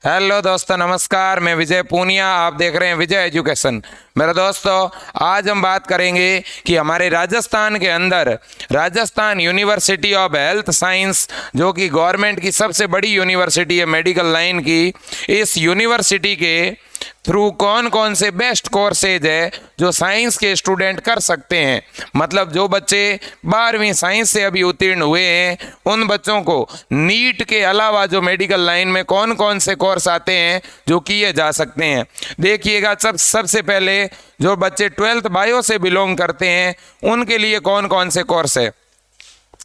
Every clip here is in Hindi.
हेलो दोस्तों, नमस्कार। मैं विजय पूनिया, आप देख रहे हैं विजय एजुकेशन। मेरे दोस्तों, आज हम बात करेंगे कि हमारे राजस्थान के अंदर Rajasthan university of health science, जो कि गवर्नमेंट की सबसे बड़ी यूनिवर्सिटी है मेडिकल लाइन की, इस यूनिवर्सिटी के थ्रू कौन कौन से बेस्ट कोर्सेज है जो साइंस के स्टूडेंट कर सकते हैं। मतलब जो बच्चे 12वीं साइंस से अभी उत्तीर्ण हुए हैं, उन बच्चों को नीट के अलावा जो मेडिकल लाइन में कौन कौन से कोर्स आते हैं जो किए जा सकते हैं। देखिएगा, सबसे पहले जो बच्चे 12th बायो से बिलोंग करते हैं उनके लिए कौन कौन से कोर्स है।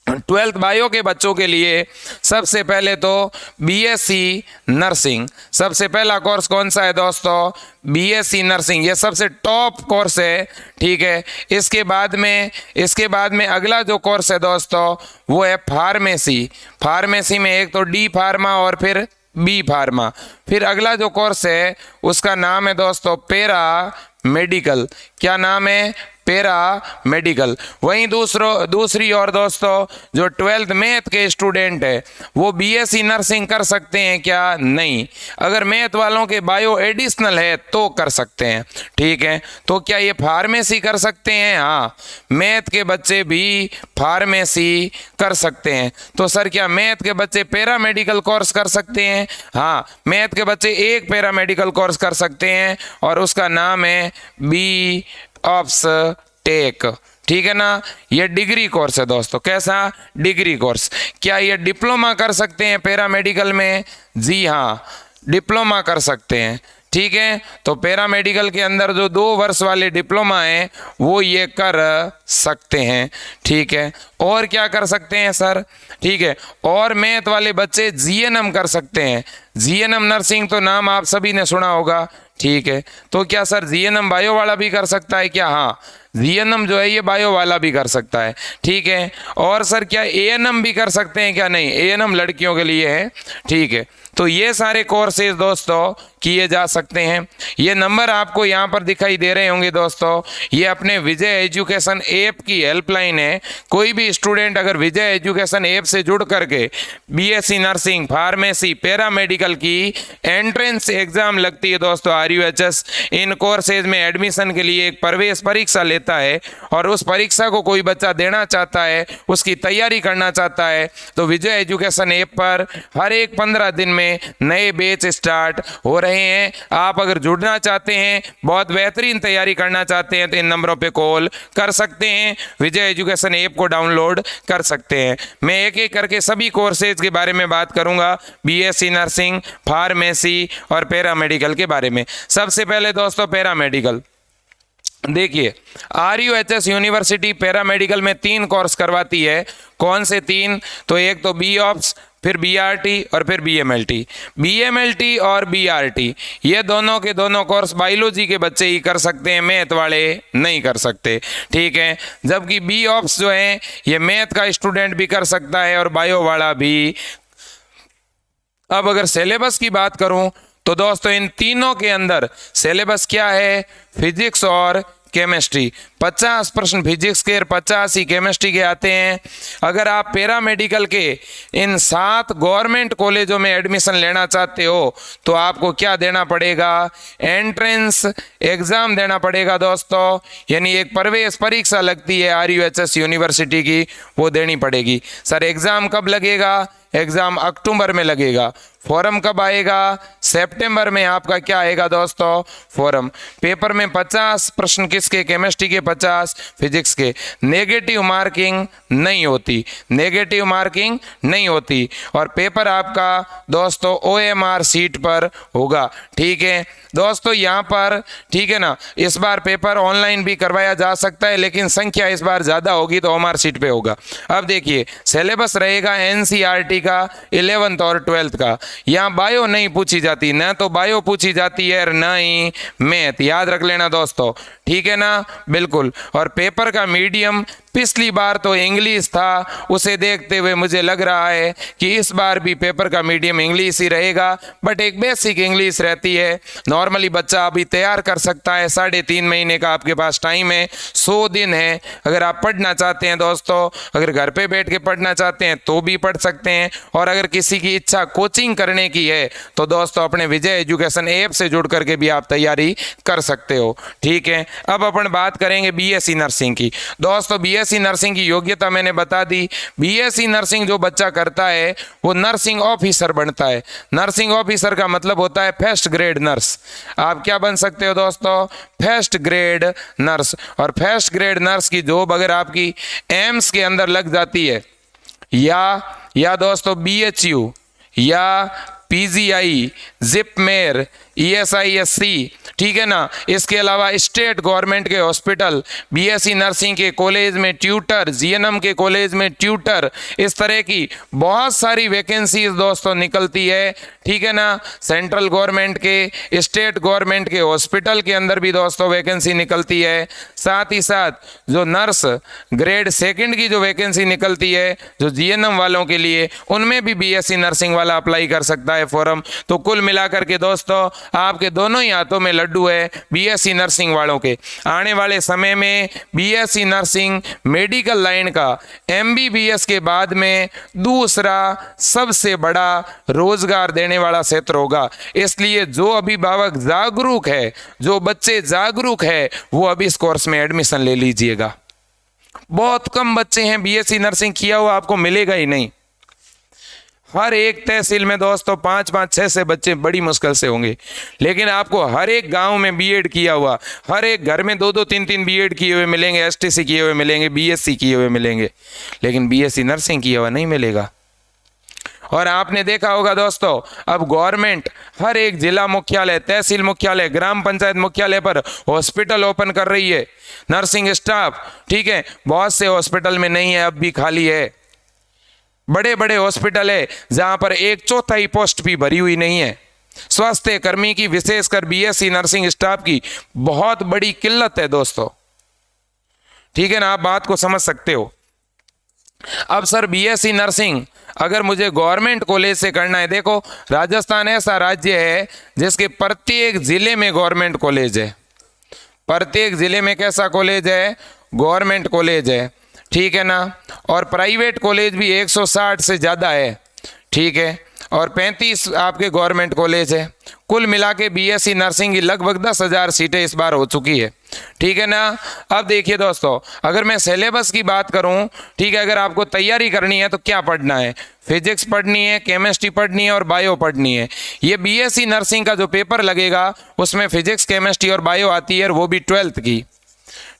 12th बायो के बच्चों के लिए सबसे पहले तो बीएससी नर्सिंग, सबसे पहला कोर्स कौन सा है दोस्तों? BSc nursing. ये सबसे टॉप कोर्स है, ठीक है। इसके बाद में अगला जो कोर्स है दोस्तों वो है फार्मेसी। फार्मेसी में एक तो डी फार्मा और फिर बी फार्मा। फिर अगला जो कोर्स है उसका नाम है दोस्तों पैरा मेडिकल। क्या नाम है? Para medical. वहीं दूसरी और दोस्तों, जो 12th मैथ के स्टूडेंट है वो बीएससी नर्सिंग कर सकते हैं क्या? नहीं। अगर मैथ वालों के बायो एडिशनल है तो कर सकते हैं, ठीक है। तो क्या ये फार्मेसी कर सकते हैं? हाँ, मैथ के बच्चे भी फार्मेसी कर सकते हैं। तो सर, क्या मैथ के बच्चे पैरा मेडिकल कोर्स कर सकते हैं? हाँ, मैथ के बच्चे एक पैरा मेडिकल कोर्स कर सकते हैं और उसका नाम है बी ऑप्स टेक, ठीक है ना। ये डिग्री कोर्स है दोस्तों। कैसा? Degree course. क्या ये डिप्लोमा कर सकते हैं पैरामेडिकल में? जी हाँ, डिप्लोमा कर सकते हैं, ठीक है। तो पैरामेडिकल के अंदर जो 2 वर्ष वाले डिप्लोमा हैं वो ये कर सकते हैं, ठीक है। और क्या कर सकते हैं सर? ठीक है, और मैथ वाले बच्चे जीएनएम कर सकते हैं। जीएनएम नर्सिंग तो नाम आप सभी ने सुना होगा, ठीक है। तो क्या सर जीएनएम बायो वाला भी कर सकता है क्या? हाँ, जीएनएम जो है ये बायो वाला भी कर सकता है, ठीक है। और सर क्या एएनएम भी कर सकते हैं क्या? नहीं, एएनएम लड़कियों के लिए है, ठीक है। तो ये सारे कोर्सेज दोस्तों किए जा सकते हैं। ये नंबर आपको यहाँ पर दिखाई दे रहे होंगे दोस्तों, ये अपने विजय एजुकेशन ऐप की हेल्पलाइन है। कोई भी स्टूडेंट अगर विजय एजुकेशन ऐप से जुड़ करके बीएससी नर्सिंग, फार्मेसी, पैरामेडिकल की एंट्रेंस एग्जाम लगती है दोस्तों, आरयूएचएस, इन कोर्सेज में एडमिशन के लिए एक प्रवेश परीक्षा लेता है और उस परीक्षा को कोई बच्चा देना चाहता है, उसकी तैयारी करना चाहता है, तो विजय एजुकेशन ऐप पर हर एक 15 दिन में नए बैच स्टार्ट हो रहे हैं। आप अगर जुड़ना चाहते हैं, बहुत बेहतरीन तैयारी करना चाहते हैं, तो इन नंबरों पे कॉल कर सकते हैं, विजय एजुकेशन ऐप को डाउनलोड कर सकते हैं। मैं एक एक करके सभी कोर्सेज के बारे में बात करूंगा, बीएससी नर्सिंग, फार्मेसी और पैरामेडिकल के बारे में। सबसे पहले दोस्तों पैरामेडिकल। देखिए, आरयूएचएस यूनिवर्सिटी पैरामेडिकल में 3 कोर्स करवाती है। कौन से 3? तो एक तो बी ऑप्स, फिर बीआरटी और फिर बीएमएलटी। बीएमएलटी और बीआरटी ये दोनों के दोनों कोर्स बायोलॉजी के बच्चे ही कर सकते हैं, मैथ वाले नहीं कर सकते, ठीक है। जबकि बी ऑप्स जो है ये मैथ का स्टूडेंट भी कर सकता है और बायो वाला भी। अब अगर सिलेबस की बात करूं तो दोस्तों इन तीनों के अंदर सिलेबस क्या है? फिजिक्स और केमिस्ट्री। 50 प्रश्न फिजिक्स के और 50 ही केमिस्ट्री के आते हैं। अगर आप पैरामेडिकल के इन 7 गवर्नमेंट कॉलेजों में एडमिशन लेना चाहते हो तो आपको क्या देना पड़ेगा? एंट्रेंस एग्जाम देना पड़ेगा दोस्तों, यानी एक प्रवेश परीक्षा लगती है आरयूएचएस यूनिवर्सिटी की, वो देनी पड़ेगी। सर एग्जाम कब लगेगा? एग्जाम अक्टूबर में लगेगा। फॉर्म कब आएगा? सितंबर में आपका क्या आएगा दोस्तों? फॉर्म। पेपर में 50 प्रश्न किसके? केमिस्ट्री के, 50 फिजिक्स के। नेगेटिव मार्किंग नहीं होती, नेगेटिव मार्किंग नहीं होती। और पेपर आपका दोस्तों ओएमआर सीट पर होगा, ठीक है दोस्तों। यहाँ पर ठीक है ना, इस बार पेपर ऑनलाइन भी करवाया जा सकता है, लेकिन संख्या इस बार ज़्यादा होगी तो ओएमआर सीट पे होगा। अब देखिए, सिलेबस रहेगा एनसीईआरटी का 11th और 12th का। यहाँ बायो नहीं पूछी जाती, ना तो बायो पूछी जाती है और ना ही मैथ, याद रख लेना दोस्तों, ठीक है ना, बिल्कुल। और पेपर का मीडियम पिछली बार तो इंग्लिश था, उसे देखते हुए मुझे लग रहा है कि इस बार भी पेपर का मीडियम इंग्लिश ही रहेगा, बट एक बेसिक इंग्लिश रहती है। नॉर्मली बच्चा अभी तैयार कर सकता है, 3.5 महीने का आपके पास टाइम है, 100 दिन है। अगर आप पढ़ना चाहते हैं दोस्तों, अगर घर पे बैठ के पढ़ना चाहते हैं तो भी पढ़ सकते हैं, और अगर किसी की इच्छा कोचिंग करने की है तो दोस्तों अपने विजय एजुकेशन ऐप से जुड़ करके भी आप तैयारी कर सकते हो। ठीक है, अब अपन बात करेंगे बीएससी नर्सिंग की। दोस्तों बीएससी नर्सिंग की योग्यता मैंने बता दी। बीएससी नर्सिंग जो बच्चा करता है वो नर्सिंग ऑफिसर बनता है। नर्सिंग ऑफिसर का मतलब होता है फर्स्ट ग्रेड नर्स। आप क्या बन सकते हो दोस्तों? First grade nurse. और फर्स्ट ग्रेड नर्स की जॉब अगर आपकी एम्स के अंदर लग जाती है, या दोस्तों बीएचयू या पीजीआई, जिपमेर, ईएसआईएससी, ठीक है ना, इसके अलावा स्टेट गवर्नमेंट के हॉस्पिटल, बीएससी नर्सिंग के कॉलेज में ट्यूटर, जीएनएम के कॉलेज में ट्यूटर, इस तरह की बहुत सारी वैकेंसीज दोस्तों निकलती है। ठीक है ना, सेंट्रल गवर्नमेंट के, स्टेट गवर्नमेंट के हॉस्पिटल के अंदर भी दोस्तों वैकेंसी निकलती है। साथ ही साथ जो नर्स ग्रेड 2 की जो वैकेंसी निकलती है जो जीएनएम वालों के लिए, उनमें भी बीएससी नर्सिंग वाला अप्लाई कर सकता है फॉर्म। तो कुल मिलाकर के दोस्तों आपके दोनों ही हाथों में लड्डू है बीएससी नर्सिंग वालों के। आने वाले समय में बीएससी नर्सिंग मेडिकल लाइन का एमबीबीएस के बाद में दूसरा सबसे बड़ा रोजगार देने वाला क्षेत्र होगा। इसलिए जो अभिभावक जागरूक है, जो बच्चे जागरूक है, वो अभी इस कोर्स में एडमिशन ले लीजिएगा। बहुत कम बच्चे हैं बीएससी नर्सिंग किया हुआ, आपको मिलेगा ही नहीं। हर एक तहसील में दोस्तों 5-5, 6 बच्चे बड़ी मुश्किल से होंगे, लेकिन आपको हर एक गांव में बीएड किया हुआ, हर एक घर में 2-2, 3-3 बीएड किए हुए मिलेंगे, एसटीसी किए हुए मिलेंगे, बीएससी किए हुए मिलेंगे, लेकिन बीएससी नर्सिंग किया हुआ नहीं मिलेगा। और आपने देखा होगा दोस्तों, अब गवर्नमेंट हर एक जिला मुख्यालय, तहसील मुख्यालय, ग्राम पंचायत मुख्यालय पर हॉस्पिटल ओपन कर रही है। नर्सिंग स्टाफ, ठीक है, बहुत से हॉस्पिटल में नहीं है, अब भी खाली है। बड़े बड़े हॉस्पिटल है जहां पर 1/4 पोस्ट भी भरी हुई नहीं है। स्वास्थ्य कर्मी की, विशेषकर बीएससी नर्सिंग स्टाफ की बहुत बड़ी किल्लत है दोस्तों। ठीक है ना, आप बात को समझ सकते हो। अब सर बीएससी नर्सिंग अगर मुझे गवर्नमेंट कॉलेज से करना है, देखो राजस्थान ऐसा राज्य है जिसके प्रत्येक जिले में गवर्नमेंट कॉलेज है। प्रत्येक जिले में कैसा कॉलेज है? गवर्नमेंट कॉलेज है। ठीक है ना, और प्राइवेट कॉलेज भी 160 से ज़्यादा है। ठीक है, और 35 आपके गवर्नमेंट कॉलेज है। कुल मिला के बीएससी नर्सिंग की लगभग 10,000 सीटें इस बार हो चुकी है। ठीक है ना। अब देखिए दोस्तों, अगर मैं सिलेबस की बात करूं, ठीक है, अगर आपको तैयारी करनी है तो क्या पढ़ना है? फिजिक्स पढ़नी है, केमिस्ट्री पढ़नी है और बायो पढ़नी है। ये बीएससी नर्सिंग का जो पेपर लगेगा उसमें फिजिक्स, केमिस्ट्री और बायो आती है, और वो भी 12th की।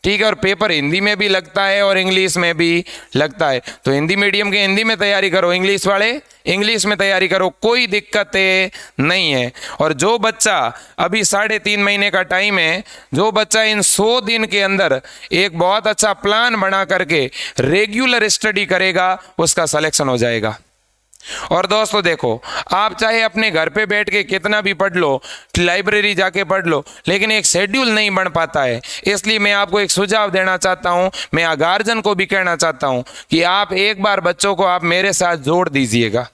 ठीक है, और पेपर हिंदी में भी लगता है और इंग्लिश में भी लगता है। तो हिंदी मीडियम के हिंदी में तैयारी करो, इंग्लिश वाले इंग्लिश में तैयारी करो, कोई दिक्कत नहीं है। और जो बच्चा अभी 3.5 महीने का टाइम है, जो बच्चा इन 100 दिन के अंदर एक बहुत अच्छा प्लान बना करके रेगुलर स्टडी करेगा, उसका सिलेक्शन हो जाएगा। और दोस्तों देखो, आप चाहे अपने घर पे बैठ के कितना भी पढ़ लो, लाइब्रेरी जाके पढ़ लो, लेकिन एक शेड्यूल नहीं बन पाता है। इसलिए मैं आपको एक सुझाव देना चाहता हूं, मैं गार्जियन को भी कहना चाहता हूं कि आप एक बार बच्चों को आप मेरे साथ जोड़ दीजिएगा।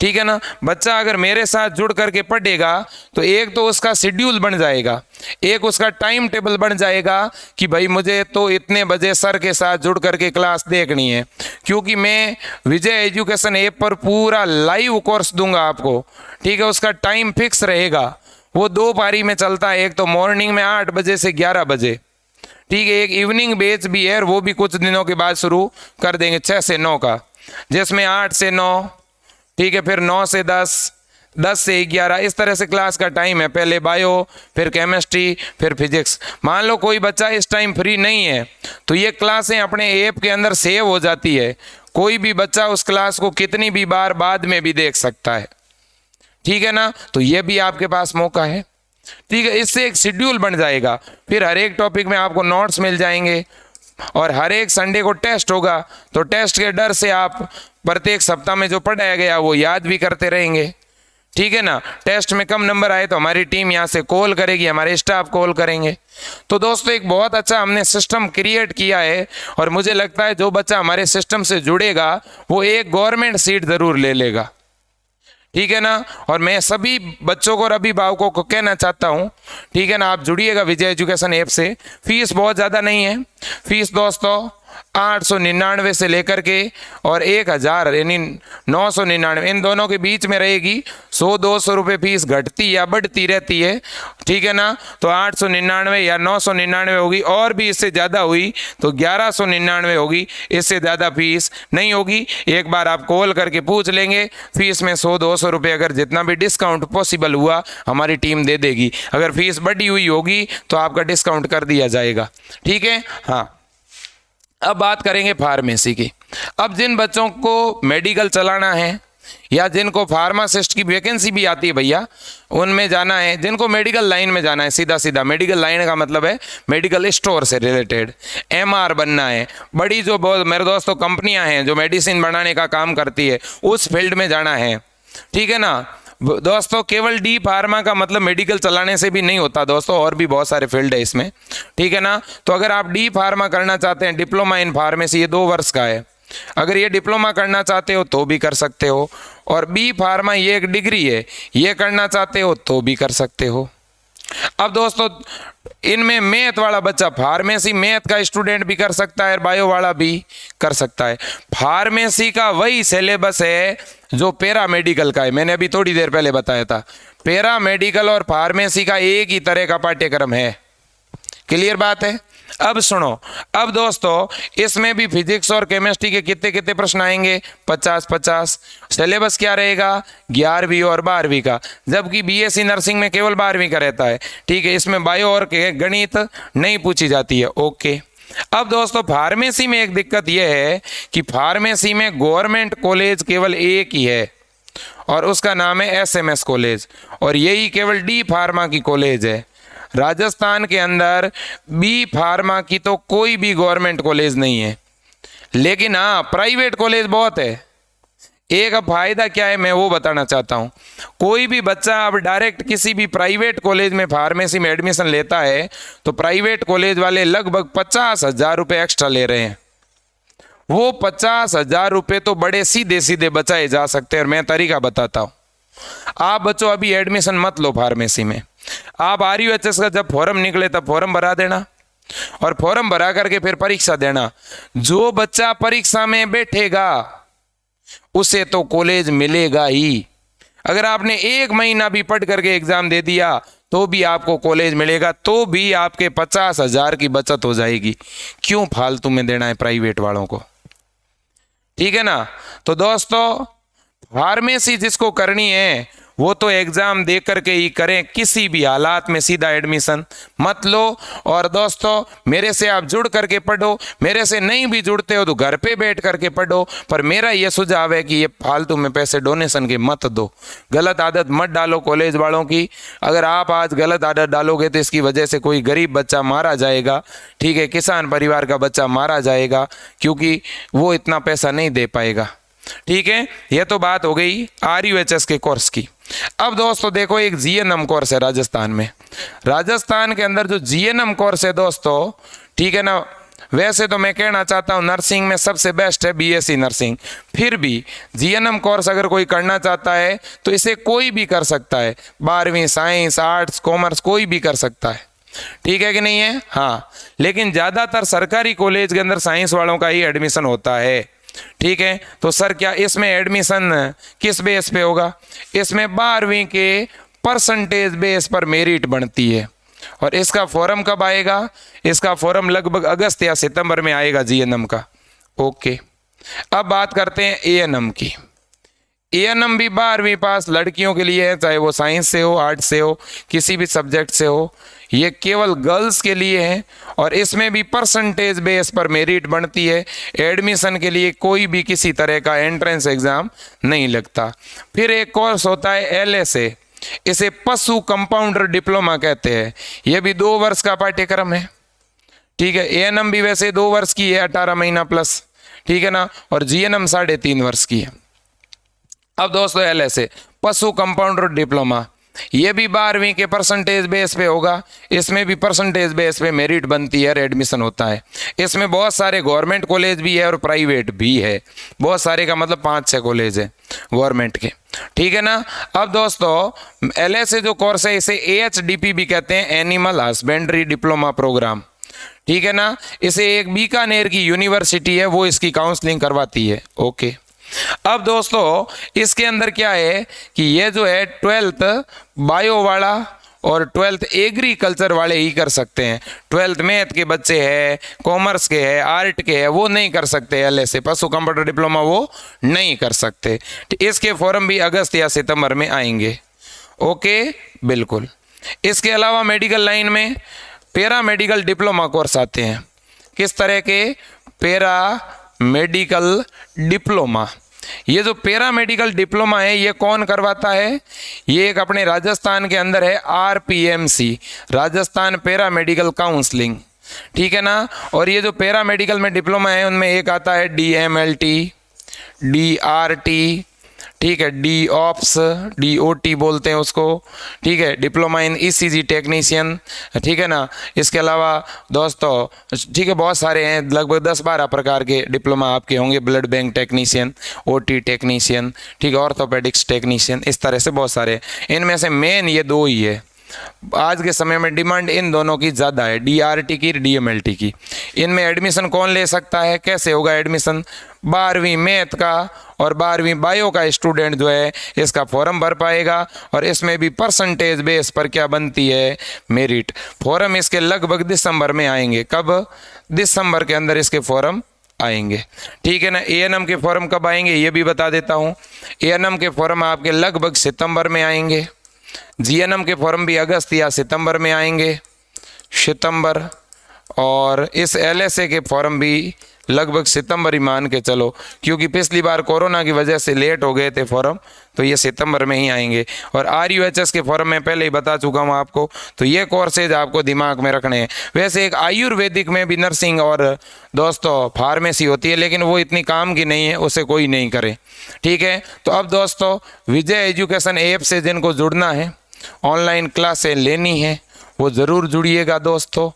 ठीक है ना, बच्चा अगर मेरे साथ जुड़ करके पढ़ेगा तो एक तो उसका शेड्यूल बन जाएगा, एक उसका टाइम टेबल बन जाएगा कि भाई मुझे तो इतने बजे सर के साथ जुड़ करके क्लास देखनी है, क्योंकि मैं विजय एजुकेशन ऐप पर पूरा लाइव कोर्स दूंगा आपको। ठीक है, उसका टाइम फिक्स रहेगा, वो 2 पारी में चलता है, एक तो मॉर्निंग में 8 बजे से 11 बजे। ठीक है, एक इवनिंग बैच भी है, और वो भी कुछ दिनों के बाद शुरू कर देंगे 6 से 9 का, जिसमें 8 से 9, ठीक है, फिर 9 से 10, 10 से 11, इस तरह से क्लास का टाइम है। पहले बायो, फिर केमिस्ट्री, फिर फिजिक्स। मान लो कोई बच्चा इस टाइम फ्री नहीं है तो ये क्लासें अपने ऐप के अंदर सेव हो जाती है, कोई भी बच्चा उस क्लास को कितनी भी बार बाद में भी देख सकता है। ठीक है ना, तो ये भी आपके पास मौका है। ठीक है, इससे एक शेड्यूल बन जाएगा, फिर हर एक टॉपिक में आपको नोट्स मिल जाएंगे, और हर एक संडे को टेस्ट होगा, तो टेस्ट के डर से आप प्रत्येक सप्ताह में जो पढ़ाया गया वो याद भी करते रहेंगे। ठीक है ना। टेस्ट में कम नंबर आए तो हमारी टीम यहाँ से कॉल करेगी, हमारे स्टाफ कॉल करेंगे। तो दोस्तों एक बहुत अच्छा हमने सिस्टम क्रिएट किया है और मुझे लगता है जो बच्चा हमारे सिस्टम से जुड़ेगा वो एक गवर्नमेंट सीट ज़रूर ले लेगा, ठीक है ना। और मैं सभी बच्चों को और अभिभावकों को कहना चाहता हूँ, ठीक है ना, आप जुड़िएगा विजय एजुकेशन ऐप से। फीस बहुत ज़्यादा नहीं है। फीस दोस्तों 899 से लेकर के और 1000 यानी 999 इन दोनों के बीच में रहेगी। 100-200 रुपये फीस घटती या बढ़ती रहती है, ठीक है ना। तो 899 या 999 होगी, और भी इससे ज़्यादा हुई तो 1199 होगी, इससे ज़्यादा फीस नहीं होगी। एक बार आप कॉल करके पूछ लेंगे, फीस में 100-200 रुपये अगर जितना भी डिस्काउंट पॉसिबल हुआ हमारी टीम दे देगी। अगर फीस बढ़ी हुई होगी तो आपका डिस्काउंट कर दिया जाएगा, ठीक है। हाँ, अब बात करेंगे फार्मेसी की। अब जिन बच्चों को मेडिकल चलाना है या जिनको फार्मासिस्ट की वैकेंसी भी आती है भैया, उनमें जाना है, जिनको मेडिकल लाइन में जाना है, सीधा सीधा मेडिकल लाइन का मतलब है मेडिकल स्टोर से रिलेटेड, एमआर बनना है, बड़ी जो बहुत मेरे दोस्तों कंपनियां हैं जो मेडिसिन बनाने का काम करती है उस फील्ड में जाना है, ठीक है ना। दोस्तों केवल डी फार्मा का मतलब मेडिकल चलाने से भी नहीं होता दोस्तों, और भी बहुत सारे फील्ड है इसमें, ठीक है ना। तो अगर आप डी फार्मा करना चाहते हैं, डिप्लोमा इन फार्मेसी, ये 2 वर्ष का है, अगर ये डिप्लोमा करना चाहते हो तो भी कर सकते हो। और बी फार्मा ये एक डिग्री है, ये करना चाहते हो तो भी कर सकते हो। अब दोस्तों इनमें मैथ वाला बच्चा फार्मेसी मैथ का स्टूडेंट भी कर सकता है, बायो वाला भी कर सकता है। फार्मेसी का वही सिलेबस है जो पैरामेडिकल का है, मैंने अभी थोड़ी देर पहले बताया था। पैरामेडिकल और फार्मेसी का एक ही तरह का पाठ्यक्रम है, क्लियर बात है। अब सुनो, अब दोस्तों इसमें भी फिजिक्स और केमिस्ट्री के कितने कितने प्रश्न आएंगे, 50-50। सिलेबस क्या रहेगा, 11वीं और 12वीं का, जबकि बीएससी नर्सिंग में केवल 12वीं का रहता है, ठीक है। इसमें बायो और गणित नहीं पूछी जाती है, ओके। अब दोस्तों फार्मेसी में एक दिक्कत यह है कि फार्मेसी में गवर्नमेंट कॉलेज केवल एक ही है और उसका नाम है एसएमएस कॉलेज, और यही केवल डी फार्मा की कॉलेज है। राजस्थान के अंदर बी फार्मा की तो कोई भी गवर्नमेंट कॉलेज नहीं है, लेकिन हाँ प्राइवेट कॉलेज बहुत है। एक अब फायदा क्या है मैं वो बताना चाहता हूँ। कोई भी बच्चा अब डायरेक्ट किसी भी प्राइवेट कॉलेज में फार्मेसी में एडमिशन लेता है तो प्राइवेट कॉलेज वाले लगभग 50,000 रुपये एक्स्ट्रा ले रहे हैं। वो 50,000 रुपये तो बड़े सीधे सीधे बचाए जा सकते हैं, और मैं तरीका बताता हूँ। आप बच्चों अभी एडमिशन मत लो फार्मेसी में, आप RUHS का जब फॉर्म निकले तब फॉर्म भरा देना, और फॉर्म भरा करके फिर परीक्षा देना। जो बच्चा परीक्षा में बैठेगा उसे तो कॉलेज मिलेगा ही। अगर आपने 1 महीना भी पढ़ करके एग्जाम दे दिया तो भी आपको कॉलेज मिलेगा, तो भी आपके 50,000 की बचत हो जाएगी। क्यों फालतू में देना है प्राइवेट वालों को, ठीक है ना। तो दोस्तों फार्मेसी जिसको करनी है वो तो एग्जाम दे करके ही करें, किसी भी हालात में सीधा एडमिशन मत लो। और दोस्तों मेरे से आप जुड़ करके पढ़ो, मेरे से नहीं भी जुड़ते हो तो घर पे बैठ करके पढ़ो, पर मेरा ये सुझाव है कि ये फालतू में पैसे डोनेशन के मत दो, गलत आदत मत डालो कॉलेज वालों की। अगर आप आज गलत आदत डालोगे तो इसकी वजह से कोई गरीब बच्चा मारा जाएगा, ठीक है, किसान परिवार का बच्चा मारा जाएगा, क्योंकि वो इतना पैसा नहीं दे पाएगा, ठीक है। यह तो बात हो गई RUHS के कोर्स की। अब दोस्तों देखो एक GNM कोर्स है राजस्थान में। राजस्थान के अंदर जो GNM कोर्स है दोस्तों, ठीक है ना, वैसे तो मैं कहना चाहता हूँ नर्सिंग में सबसे बेस्ट है BSc नर्सिंग, फिर भी GNM कोर्स अगर कोई करना चाहता है तो इसे कोई भी कर सकता है, 12वीं साइंस आर्ट्स कॉमर्स कोई भी कर सकता है, ठीक है कि नहीं है। हाँ, लेकिन ज़्यादातर सरकारी कॉलेज के अंदर साइंस वालों का ही एडमिशन होता है, ठीक है। तो सर क्या इसमें एडमिशन किस बेस पे होगा, इसमें 12वीं के परसेंटेज बेस पर मेरिट बनती है। और इसका फॉर्म कब आएगा, इसका फॉर्म लगभग अगस्त या सितंबर में आएगा GNM का, ओके। अब बात करते हैं ANM की। ANM भी 12वीं पास लड़कियों के लिए है, चाहे वो साइंस से हो आर्ट्स से हो किसी भी सब्जेक्ट से हो, ये केवल गर्ल्स के लिए है और इसमें भी परसेंटेज बेस पर मेरिट बनती है। एडमिशन के लिए कोई भी किसी तरह का एंट्रेंस एग्ज़ाम नहीं लगता। फिर एक कोर्स होता है LSA, इसे पशु कंपाउंडर डिप्लोमा कहते हैं, यह भी 2 वर्ष का पाठ्यक्रम है, ठीक है। ANM भी वैसे 2 वर्ष की है, 18 महीना प्लस, ठीक है ना, और GNM 3.5 वर्ष की है। अब दोस्तों LSA पशु कंपाउंडर डिप्लोमा, ये भी 12वीं के परसेंटेज बेस पे होगा। इसमें भी परसेंटेज बेस पे मेरिट बनती है और एडमिशन होता है। इसमें बहुत सारे गवर्नमेंट कॉलेज भी है और प्राइवेट भी है, बहुत सारे का मतलब 5-6 कॉलेज है गवर्नमेंट के, ठीक है ना। अब दोस्तों LSA जो कोर्स है इसे AHDP भी कहते हैं, एनिमल हस्बेंड्री डिप्लोमा प्रोग्राम, ठीक है ना। इसे एक बीकानेर की यूनिवर्सिटी है वो इसकी काउंसलिंग करवाती है। ओके, अब दोस्तों इसके अंदर क्या है कि ये जो है 12th बायो वाला और 12th एग्रीकल्चर वाले ही कर सकते हैं। 12th मैथ के बच्चे हैं, कॉमर्स के हैं, आर्ट के हैं, वो नहीं कर सकते। LSA पशु कंप्यूटर डिप्लोमा वो नहीं कर सकते। इसके फॉर्म भी अगस्त या सितंबर में आएंगे। ओके, बिल्कुल। इसके अलावा मेडिकल लाइन में पैरा मेडिकल डिप्लोमा कोर्स आते हैं। किस तरह के? Para medical diploma. ये जो पैरा मेडिकल डिप्लोमा है ये कौन करवाता है? ये एक अपने राजस्थान के अंदर है RPMC, Rajasthan para medical counselling, ठीक है ना। और ये जो पैरा मेडिकल में डिप्लोमा है उनमें एक आता है DMLT, DRT, ठीक है, DOPS, DOT बोलते हैं उसको, ठीक है, डिप्लोमा इन ECG टेक्नीशियन, ठीक है ना। इसके अलावा दोस्तों ठीक है बहुत सारे हैं, लगभग 10-12 प्रकार के डिप्लोमा आपके होंगे। Blood bank technician, OT technician, ठीक है, ऑर्थोपेडिक्स टेक्नीशियन, इस तरह से बहुत सारे। इनमें से मेन ये 2 ही है। आज के समय में डिमांड इन दोनों की ज़्यादा है, DRT की, DMLT की। इनमें एडमिशन कौन ले सकता है? कैसे होगा एडमिशन? 12वीं मैथ का और 12वीं बायो का स्टूडेंट जो है इसका फॉर्म भर पाएगा और इसमें भी परसेंटेज बेस पर क्या बनती है? मेरिट। फॉर्म इसके लगभग दिसंबर में आएंगे। कब? दिसंबर के अंदर इसके फॉर्म आएंगे, ठीक है ना। ANM के फॉर्म कब आएंगे ये भी बता देता हूँ। ANM के फॉर्म आपके लगभग सितंबर में आएंगे। GNM के फॉर्म भी अगस्त या सितंबर में आएंगे, सितंबर। और इस LSA के फॉर्म भी लगभग सितंबर ही मान के चलो, क्योंकि पिछली बार कोरोना की वजह से लेट हो गए थे फॉर्म, तो ये सितंबर में ही आएंगे। और RUHS के फॉर्म में पहले ही बता चुका हूँ आपको, तो ये कोर्सेज आपको दिमाग में रखने हैं। वैसे एक आयुर्वेदिक में भी नर्सिंग और दोस्तों फार्मेसी होती है, लेकिन वो इतनी काम की नहीं है, उसे कोई नहीं करे, ठीक है। तो अब दोस्तों विजय एजुकेशन ऐप से जिनको जुड़ना है, ऑनलाइन क्लासें लेनी है, वो ज़रूर जुड़िएगा दोस्तों।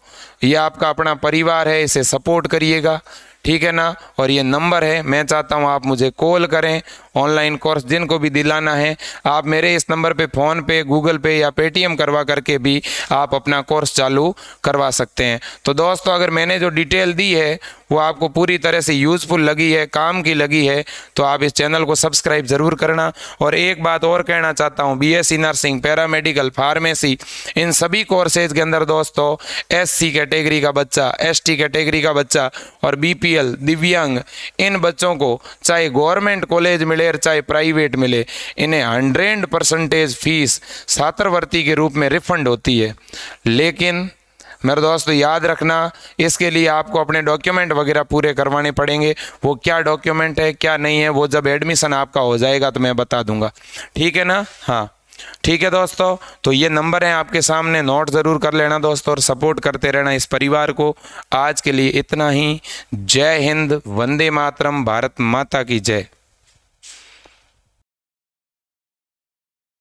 ये आपका अपना परिवार है, इसे सपोर्ट करिएगा, ठीक है ना। और ये नंबर है, मैं चाहता हूँ आप मुझे कॉल करें। ऑनलाइन कोर्स जिनको भी दिलाना है आप मेरे इस नंबर पे फ़ोन पे, गूगल पे या पेटीएम करवा करके भी आप अपना कोर्स चालू करवा सकते हैं। तो दोस्तों अगर मैंने जो डिटेल दी है वो आपको पूरी तरह से यूज़फुल लगी है, काम की लगी है, तो आप इस चैनल को सब्सक्राइब ज़रूर करना। और एक बात और कहना चाहता हूँ, BSc नर्सिंग, पैरामेडिकल, फार्मेसी, इन सभी कोर्सेज के अंदर दोस्तों SC कैटेगरी का बच्चा, ST कैटेगरी का बच्चा और BPL दिव्यांग, इन बच्चों को चाहे गवर्नमेंट कॉलेज मिले और चाहे प्राइवेट मिले, इन्हें 100% फीस छात्रवृत्ति के रूप में रिफंड होती है। लेकिन मेरे दोस्तों याद रखना, इसके लिए आपको अपने डॉक्यूमेंट वगैरह पूरे करवाने पड़ेंगे। वो क्या डॉक्यूमेंट है क्या नहीं है वो जब एडमिशन आपका हो जाएगा तो मैं बता दूंगा, ठीक है ना। हाँ ठीक है दोस्तों, तो ये नंबर है आपके सामने, नोट ज़रूर कर लेना दोस्तों और सपोर्ट करते रहना इस परिवार को। आज के लिए इतना ही। जय हिंद, वंदे मातरम, भारत माता की जय।